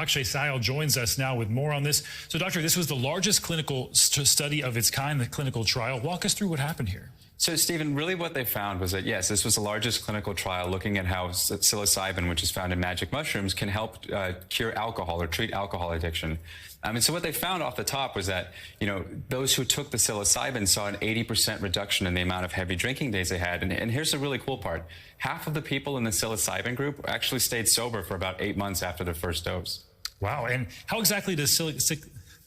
Akshay Sayal joins us now with more on this. So, doctor, this was the largest clinical study of its kind, the clinical trial. Walk us through what happened here. So, Stephen, really what they found was that, yes, this was the largest clinical trial looking at how psilocybin, which is found in magic mushrooms, can help cure alcohol or treat alcohol addiction. And so what they found off the top was that, those who took the psilocybin saw an 80% reduction in the amount of heavy drinking days they had. And here's the really cool part. Half of the people in the psilocybin group actually stayed sober for about 8 months after their first dose. Wow. And how exactly does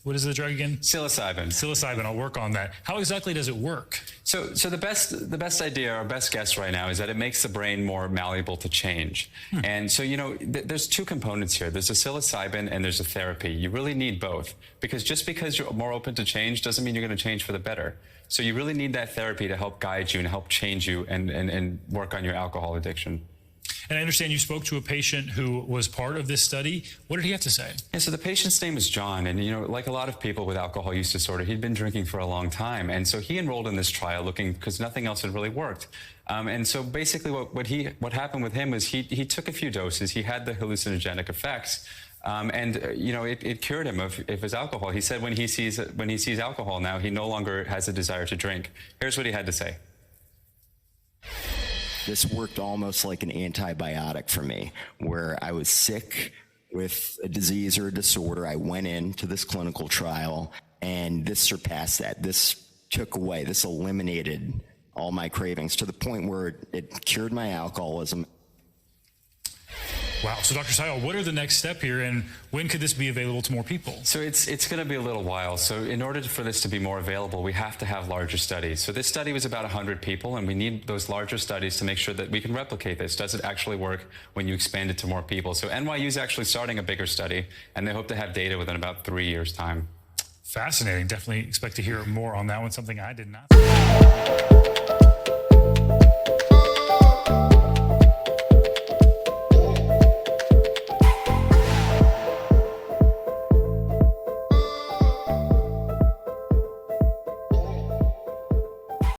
what is the drug again? Psilocybin. Psilocybin. I'll work on that. How exactly does it work? So the best idea, our best guess right now, is that it makes the brain more malleable to change. And so, there's two components here. There's a psilocybin and there's a therapy. You really need both, because just because you're more open to change doesn't mean you're going to change for the better. So you really need that therapy to help guide you and help change you and work on your alcohol addiction. And I understand you spoke to a patient who was part of this study. What did he have to say? Yeah, so the patient's name is John, and like a lot of people with alcohol use disorder, he'd been drinking for a long time, and so he enrolled in this trial looking because nothing else had really worked. And so basically, what happened with him was he took a few doses. He had the hallucinogenic effects. It cured him of his alcohol. He said when he sees alcohol now, he no longer has a desire to drink. Here's what he had to say. This worked almost like an antibiotic for me, where I was sick with a disease or a disorder. I went into this clinical trial, and this surpassed that. This took away, this eliminated all my cravings to the point where it cured my alcoholism. Wow. So, Dr. Sayal, what are the next step here, and when could this be available to more people? So it's going to be a little while. So in order for this to be more available, we have to have larger studies. So this study was about 100 people, and we need those larger studies to make sure that we can replicate this. Does it actually work when you expand it to more people? So NYU is actually starting a bigger study, and they hope to have data within about 3 years' time. Fascinating. Definitely expect to hear more on that one, something I did not.